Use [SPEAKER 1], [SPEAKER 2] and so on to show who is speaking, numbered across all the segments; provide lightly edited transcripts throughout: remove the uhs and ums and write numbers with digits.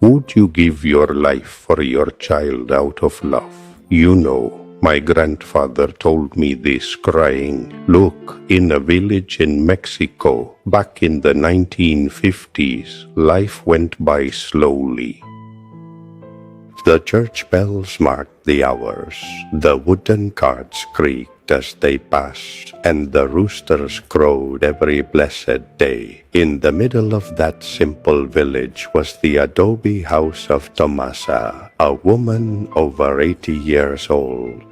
[SPEAKER 1] Would you give your life for your child out of love? You know, my grandfather told me this, crying, look, in a village in Mexico, back in the 1950s, life went by slowly. The church bells marked the hours, the wooden carts creaked as they passed, and the roosters crowed every blessed day. In the middle of that simple village was the adobe house of Tomasa, a woman over 80 years old.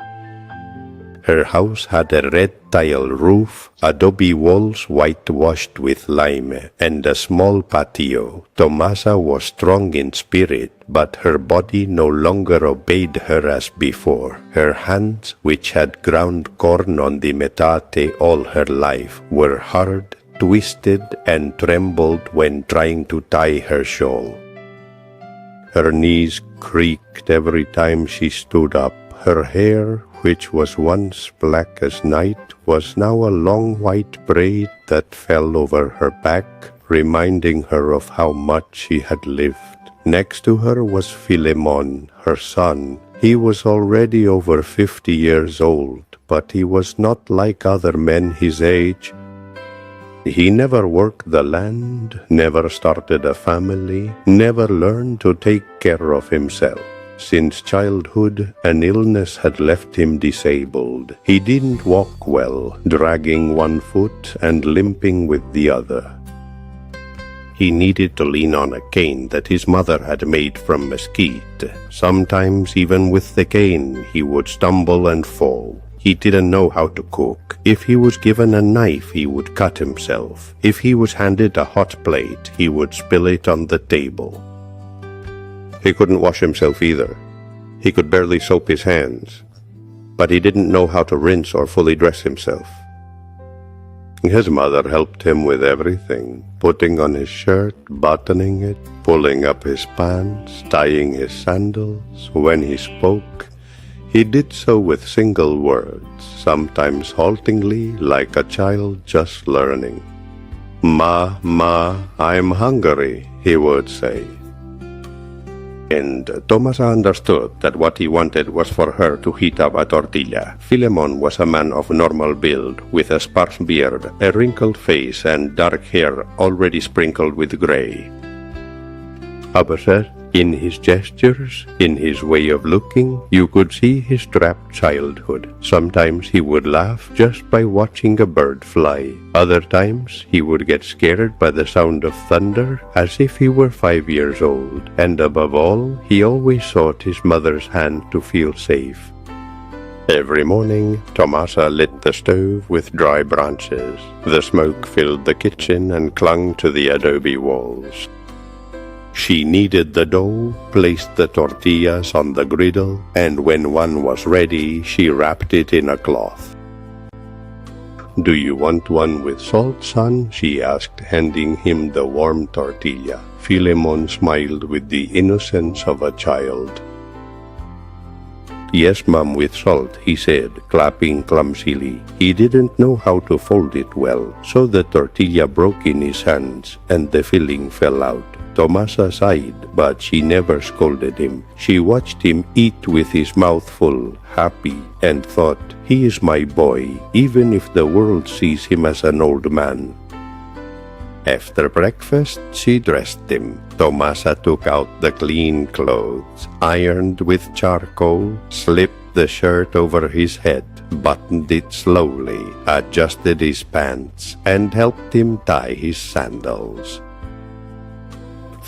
[SPEAKER 1] Her house had a red tile roof, adobe walls whitewashed with lime, and a small patio. Tomasa was strong in spirit, but her body no longer obeyed her as before. Her hands, which had ground corn on the metate all her life, were hard, twisted, and trembled when trying to tie her shawl. Her knees creaked every time she stood up. Her hair, which was once black as night, was now a long white braid that fell over her back, reminding her of how much she had lived. Next to her was Philemon, her son. He was already over 50 years old, but he was not like other men his age. He never worked the land, never started a family, never learned to take care of himself. Since childhood, an illness had left him disabled. He didn't walk well, dragging one foot and limping with the other. He needed to lean on a cane that his mother had made from mesquite. Sometimes, even with the cane, he would stumble and fall. He didn't know how to cook. If he was given a knife, he would cut himself. If he was handed a hot plate, he would spill it on the table. He couldn't wash himself either. He could barely soap his hands, but he didn't know how to rinse or fully dress himself. His mother helped him with everything, putting on his shirt, buttoning it, pulling up his pants, tying his sandals. When he spoke, he did so with single words, sometimes haltingly, like a child just learning. "Ma, I'm hungry," he would say. And Tomasa understood that what he wanted was for her to heat up a tortilla. Philemon was a man of normal build, with a sparse beard, a wrinkled face, and dark hair already sprinkled with gray. However, in his gestures, in his way of looking, you could see his trapped childhood. Sometimes he would laugh just by watching a bird fly. Other times he would get scared by the sound of thunder, as if he were 5 years old. And above all, he always sought his mother's hand to feel safe. Every morning, Tomasa lit the stove with dry branches. The smoke filled the kitchen and clung to the adobe walls. She kneaded the dough, placed the tortillas on the griddle, and when one was ready, she wrapped it in a cloth. "Do you want one with salt, son?" she asked, handing him the warm tortilla. Philemon smiled with the innocence of a child. "Yes, Mom, with salt," he said, clapping clumsily. He didn't know how to fold it well, so the tortilla broke in his hands and the filling fell out. Tomasa sighed, but she never scolded him. She watched him eat with his mouth full, happy, and thought, "He is my boy, even if the world sees him as an old man." After breakfast, she dressed him. Tomasa took out the clean clothes, ironed with charcoal, slipped the shirt over his head, buttoned it slowly, adjusted his pants, and helped him tie his sandals.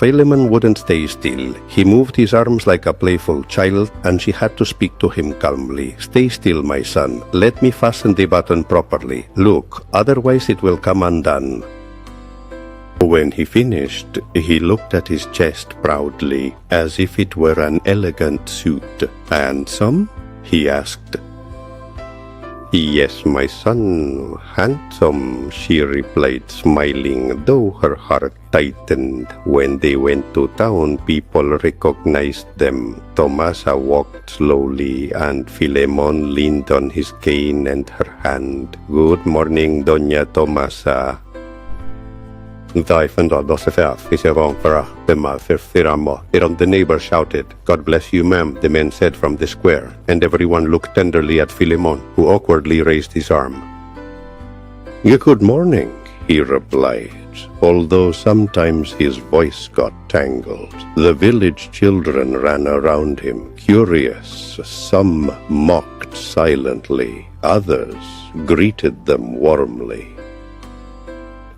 [SPEAKER 1] Philemon wouldn't stay still. He moved his arms like a playful child, and she had to speak to him calmly. "Stay still, my son. Let me fasten the button properly. Look, otherwise it will come undone." When he finished, he looked at his chest proudly, as if it were an elegant suit. "Handsome?" he asked. "Yes, my son, handsome," she replied, smiling, though her heart tightened. When they went to town, people recognized them. Tomasa walked slowly, and Philemon leaned on his cane and her hand. "Good morning, Doña Tomasa." Thy Fendaldosifaf is a wrong para the Mafirfiramo. The neighbor shouted, God bless you, ma'am, the men said from the square, and everyone looked tenderly at Philemon, who awkwardly raised his arm. Good morning, he replied, although sometimes his voice got tangled. The village children ran around him, curious. Some mocked silently, others greeted them warmly.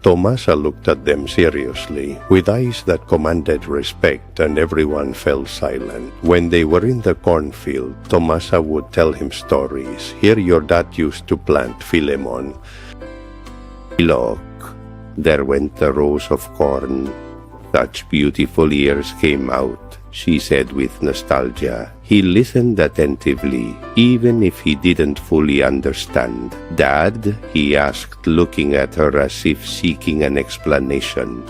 [SPEAKER 1] Tomasa looked at them seriously, with eyes that commanded respect, and everyone fell silent. When they were in the cornfield, Tomasa would tell him stories. Here your dad used to plant, Philemon. Look, there went the rows of corn. Such beautiful ears came out, she said with nostalgia. He listened attentively, even if he didn't fully understand. Dad? He asked, looking at her as if seeking an explanation.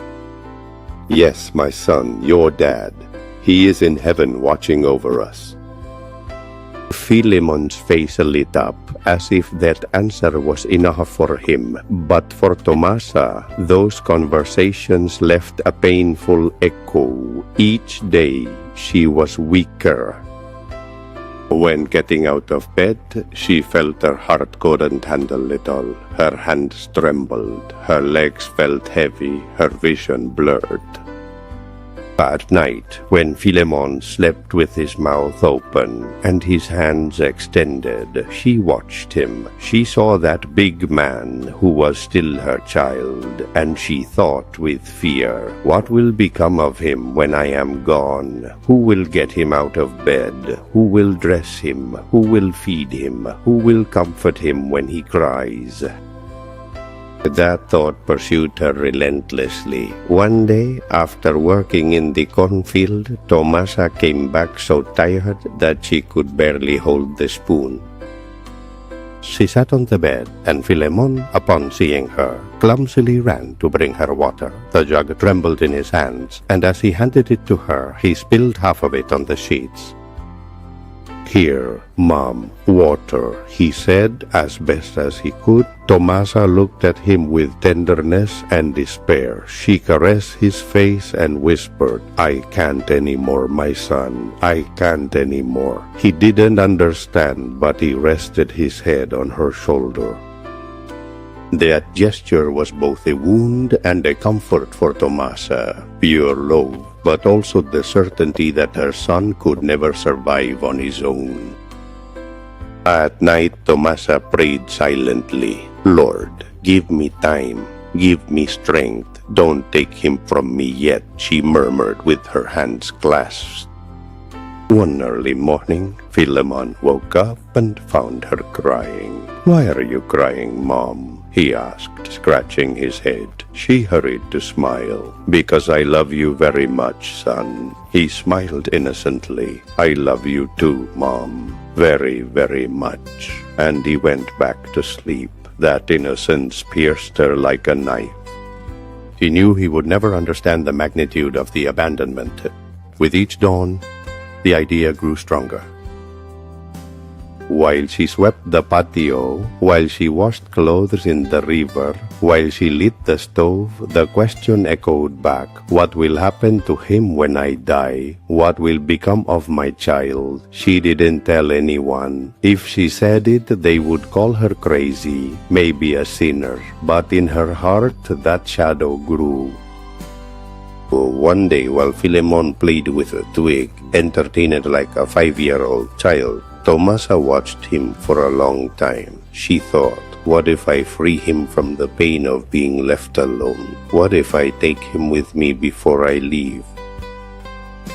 [SPEAKER 1] Yes, my son, your dad. He is in heaven watching over us. Philemon's face lit up, as if that answer was enough for him. But for Tomasa, those conversations left a painful echo. Each day, she was weaker. When getting out of bed, she felt her heart couldn't handle it all. Her hands trembled, her legs felt heavy, her vision blurred. At night, when Philemon slept with his mouth open and his hands extended, she watched him. She saw that big man who was still her child, and she thought with fear, what will become of him when I am gone? Who will get him out of bed? Who will dress him? Who will feed him? Who will comfort him when he cries? That thought pursued her relentlessly. One day, after working in the cornfield, Tomasa came back so tired that she could barely hold the spoon. She sat on the bed, and Philemon, upon seeing her, clumsily ran to bring her water. The jug trembled in his hands, and as he handed it to her, he spilled half of it on the sheets. Here, Mom, water, he said as best as he could. Tomasa looked at him with tenderness and despair. She caressed his face and whispered, I can't anymore, my son. I can't anymore. He didn't understand, but he rested his head on her shoulder. That gesture was both a wound and a comfort for Tomasa. Pure love, but also the certainty that her son could never survive on his own. At night, Tomasa prayed silently, Lord, give me time, give me strength, don't take him from me yet, she murmured with her hands clasped. One early morning, Philemon woke up and found her crying. Why are you crying, Mom? He asked, scratching his head. She hurried to smile. Because I love you very much, son. He smiled innocently. I love you too, Mom. Very, very much. And he went back to sleep. That innocence pierced her like a knife. He knew he would never understand the magnitude of the abandonment. With each dawn, the idea grew stronger. While she swept the patio, while she washed clothes in the river, while she lit the stove, the question echoed back, what will happen to him when I die? What will become of my child? She didn't tell anyone. If she said it, they would call her crazy, maybe a sinner. But in her heart, that shadow grew. One day, while Philemon played with a twig, entertained like a 5-year-old child, Tomasa watched him for a long time. She thought, what if I free him from the pain of being left alone? What if I take him with me before I leave?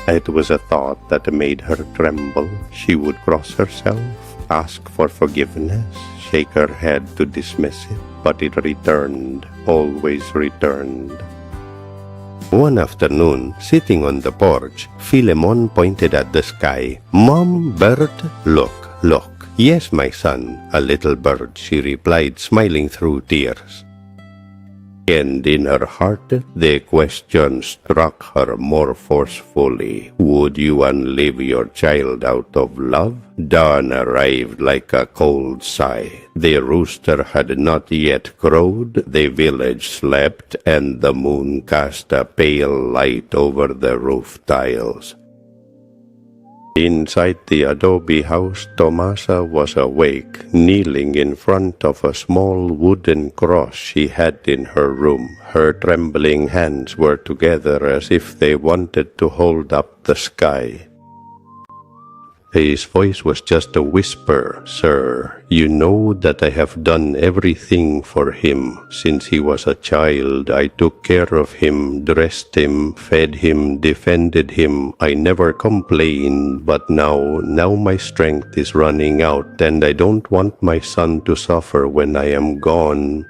[SPEAKER 1] It was a thought that made her tremble. She would cross herself, ask for forgiveness, shake her head to dismiss it, but it returned, always returned. One afternoon, sitting on the porch, Philemon pointed at the sky. Mom, bird, look, look. Yes, my son, a little bird, she replied, smiling through tears. And in her heart the question struck her more forcefully. Would you unlive your child out of love? Dawn arrived like a cold sigh. The rooster had not yet crowed, the village slept, and the moon cast a pale light over the roof tiles. Inside the adobe house, Tomasa was awake, kneeling in front of a small wooden cross she had in her room. Her trembling hands were together as if they wanted to hold up the sky. His voice was just a whisper. Sir, you know that I have done everything for him. Since he was a child, I took care of him, dressed him, fed him, defended him. I never complained, but now my strength is running out, and I don't want my son to suffer when I am gone.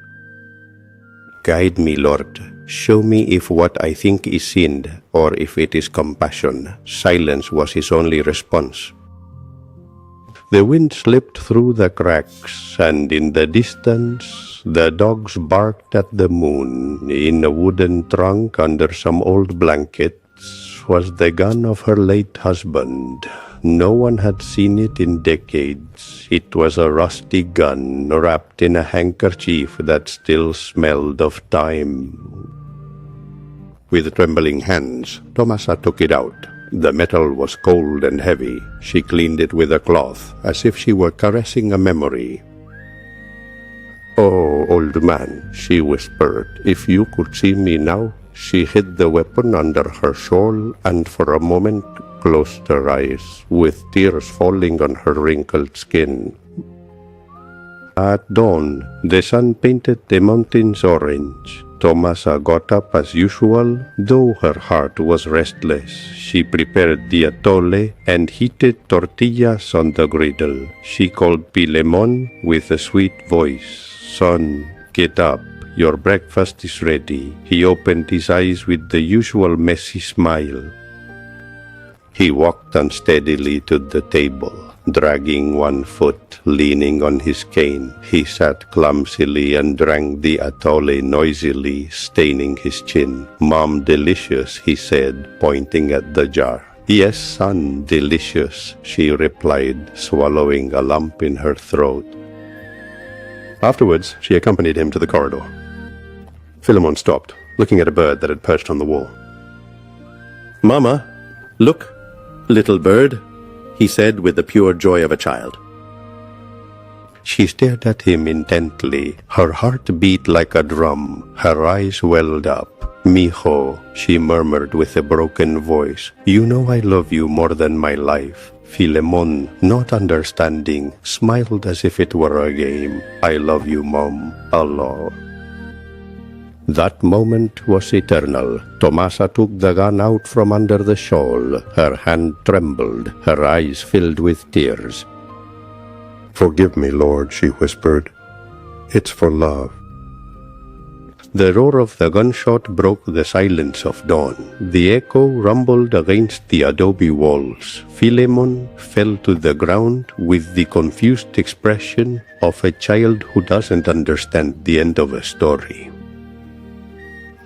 [SPEAKER 1] Guide me, Lord. Show me if what I think is sin, or if it is compassion. Silence was his only response. The wind slipped through the cracks, and in the distance the dogs barked at the moon. In a wooden trunk under some old blankets was the gun of her late husband. No one had seen it in decades. It was a rusty gun wrapped in a handkerchief that still smelled of time. With trembling hands, Tomasa took it out. The metal was cold and heavy. She cleaned it with a cloth, as if she were caressing a memory. Oh, old man, she whispered, if you could see me now. She hid the weapon under her shawl and for a moment closed her eyes, with tears falling on her wrinkled skin. At dawn, the sun painted the mountains orange. Tomasa got up as usual, though her heart was restless. She prepared the atole and heated tortillas on the griddle. She called Pilemon with a sweet voice. Son, get up. Your breakfast is ready. He opened his eyes with the usual messy smile. He walked unsteadily to the table, dragging one foot, leaning on his cane. He sat clumsily and drank the atole noisily, staining his chin. Mom, delicious, he said, pointing at the jar. Yes, son, delicious, she replied, swallowing a lump in her throat. Afterwards, she accompanied him to the corridor. Philemon stopped, looking at a bird that had perched on the wall. Mama, look, little bird, he said with the pure joy of a child. She stared at him intently. Her heart beat like a drum. Her eyes welled up. Mijo, she murmured with a broken voice, you know I love you more than my life. Philemon, not understanding, smiled as if it were a game. I love you, Mom, a lot. That moment was eternal. Tomasa took the gun out from under the shawl. Her hand trembled. Her eyes filled with tears. Forgive me, Lord, she whispered. It's for love. The roar of the gunshot broke the silence of dawn. The echo rumbled against the adobe walls. Philemon fell to the ground with the confused expression of a child who doesn't understand the end of a story.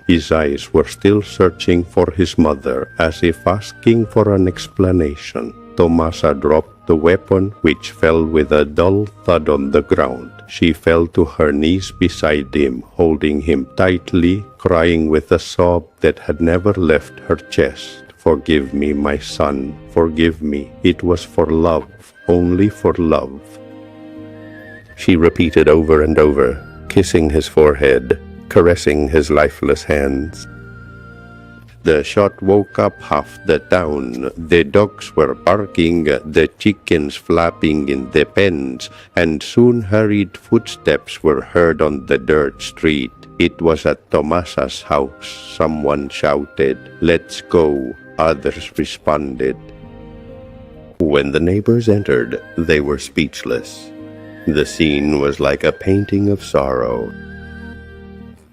[SPEAKER 1] His eyes were still searching for his mother, as if asking for an explanation. Tomasa dropped the weapon, which fell with a dull thud on the ground. She fell to her knees beside him, holding him tightly, crying with a sob that had never left her chest. Forgive me, my son, forgive me. It was for love, only for love. She repeated over and over, kissing his forehead, caressing his lifeless hands. The shot woke up half the town. The dogs were barking, the chickens flapping in the pens, and soon hurried footsteps were heard on the dirt street. It was at Tomasa's house. Someone shouted, "Let's go." Others responded. When the neighbors entered, they were speechless. The scene was like a painting of sorrow.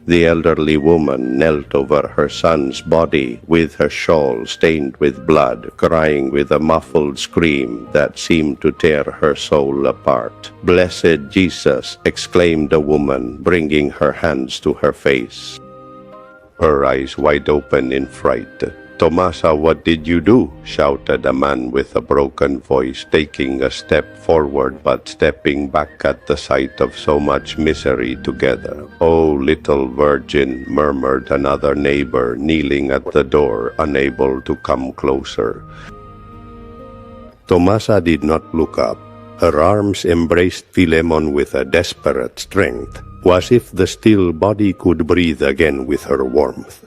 [SPEAKER 1] The elderly woman knelt over her son's body with her shawl stained with blood, crying with a muffled scream that seemed to tear her soul apart. "Blessed Jesus!" exclaimed the woman, bringing her hands to her face. her eyes wide open in fright. "Tomasa, what did you do?" shouted a man with a broken voice, taking a step forward but stepping back at the sight of so much misery together. "Oh, little virgin," murmured another neighbor, kneeling at the door, unable to come closer. Tomasa did not look up. Her arms embraced Philemon with a desperate strength, as if the still body could breathe again with her warmth.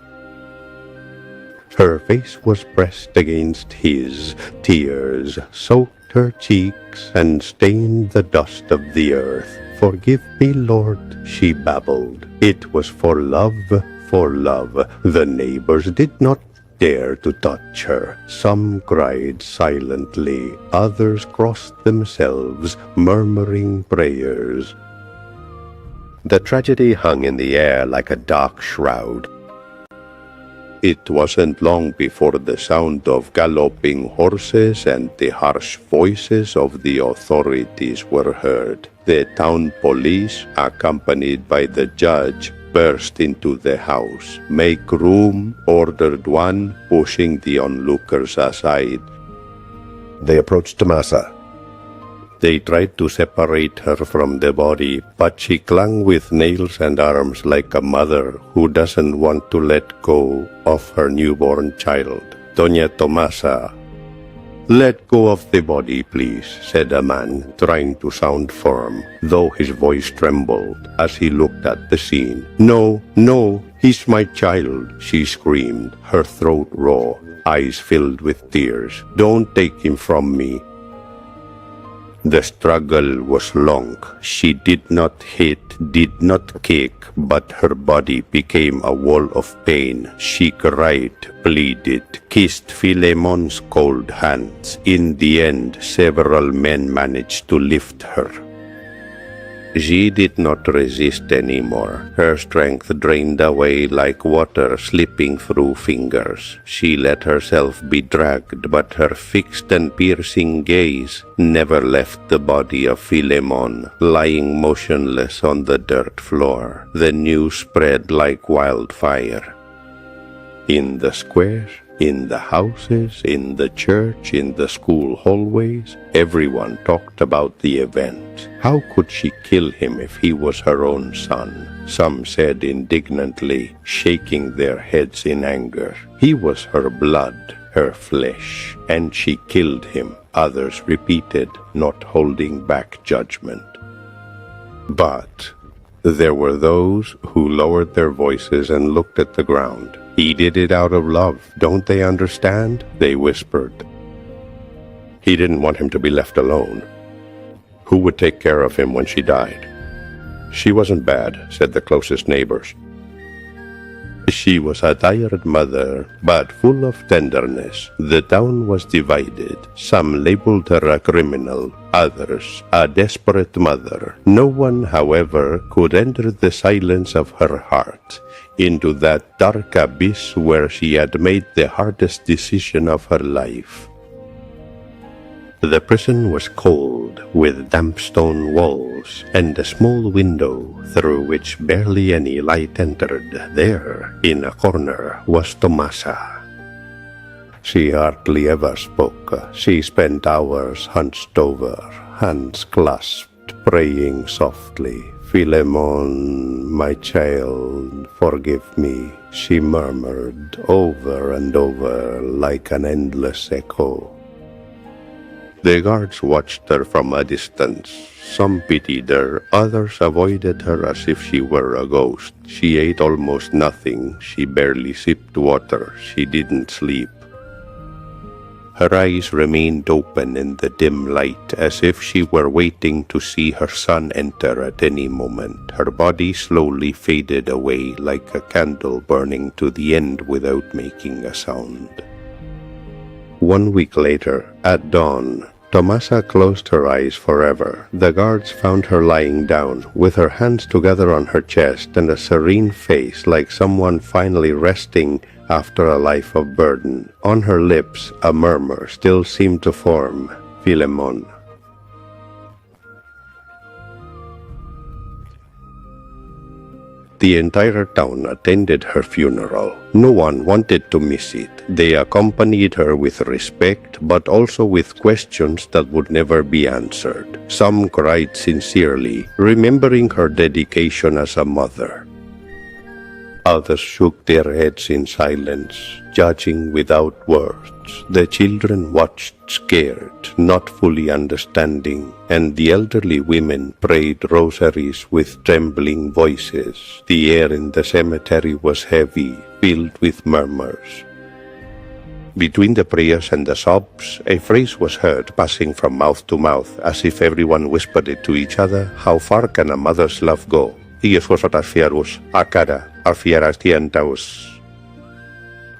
[SPEAKER 1] Her face was pressed against his. Tears soaked her cheeks and stained the dust of the earth. "Forgive me, Lord," she babbled. "It was for love, for love." The neighbors did not dare to touch her. Some cried silently. Others crossed themselves, murmuring prayers. The tragedy hung in the air like a dark shroud. It wasn't long before the sound of galloping horses and the harsh voices of the authorities were heard. The town police, accompanied by the judge, burst into the house. "Make room," ordered one, pushing the onlookers aside. They approached Tomasa. They tried to separate her from the body, but she clung with nails and arms like a mother who doesn't want to let go of her newborn child. "Doña Tomasa, let go of the body, please," said a man, trying to sound firm, though his voice trembled as he looked at the scene. "No, no, he's my child," she screamed, her throat raw, eyes filled with tears. "Don't take him from me." The struggle was long. She did not hit, did not kick, but her body became a wall of pain. She cried, pleaded, kissed Philemon's cold hands. In the end, several men managed to lift her. She did not resist anymore. Her strength drained away like water slipping through fingers. She let herself be dragged, but her fixed and piercing gaze never left the body of Philemon, lying motionless on the dirt floor. The news spread like wildfire. In the squares, in the houses, in the church, in the school hallways, everyone talked about the event. How could she kill him if he was her own son? Some said indignantly, shaking their heads in anger. He was her blood, her flesh, and she killed him. Others repeated, not holding back judgment. But there were those who lowered their voices and looked at the ground. He did it out of love. Don't they understand? They whispered. He didn't want him to be left alone. Who would take care of him when she died? She wasn't bad, said the closest neighbors. She was a tired mother, but full of tenderness. The town was divided. Some labeled her a criminal, others a desperate mother. No one, however, could enter the silence of her heart, into that dark abyss where she had made the hardest decision of her life. The prison was cold, with damp stone walls, and a small window through which barely any light entered. There, in a corner, was Tomasa. She hardly ever spoke. She spent hours hunched over, hands clasped, praying softly. Philemon, my child, forgive me, she murmured over and over like an endless echo. The guards watched her from a distance. Some pitied her, others avoided her as if she were a ghost. She ate almost nothing. She barely sipped water. She didn't sleep. Her eyes remained open in the dim light, as if she were waiting to see her son enter at any moment. Her body slowly faded away like a candle burning to the end without making a sound. 1 week later, at dawn, Tomasa closed her eyes forever. The guards found her lying down, with her hands together on her chest and a serene face like someone finally resting after a life of burden. On her lips, a murmur still seemed to form, Philemon. The entire town attended her funeral. No one wanted to miss it. They accompanied her with respect, but also with questions that would never be answered. Some cried sincerely, remembering her dedication as a mother. Others shook their heads in silence, judging without words. The children watched scared, not fully understanding, and the elderly women prayed rosaries with trembling voices. The air in the cemetery was heavy, filled with murmurs. Between the prayers and the sobs, a phrase was heard passing from mouth to mouth, as if everyone whispered it to each other. How far can a mother's love go? Iesfosotas fierus, akara, alfieras tientaus.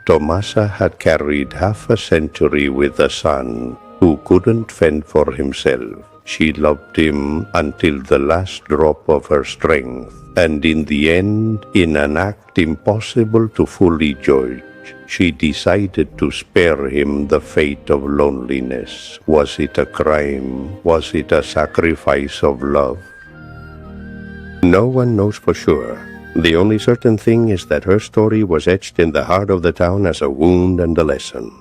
[SPEAKER 1] Tomasa had carried half a century with a son who couldn't fend for himself. She loved him until the last drop of her strength, and in the end, in an act impossible to fully judge, she decided to spare him the fate of loneliness. Was it a crime? Was it a sacrifice of love? No one knows for sure. The only certain thing is that her story was etched in the heart of the town as a wound and a lesson.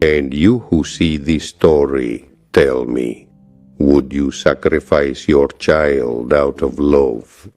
[SPEAKER 1] And you who see this story, tell me, would you sacrifice your child out of love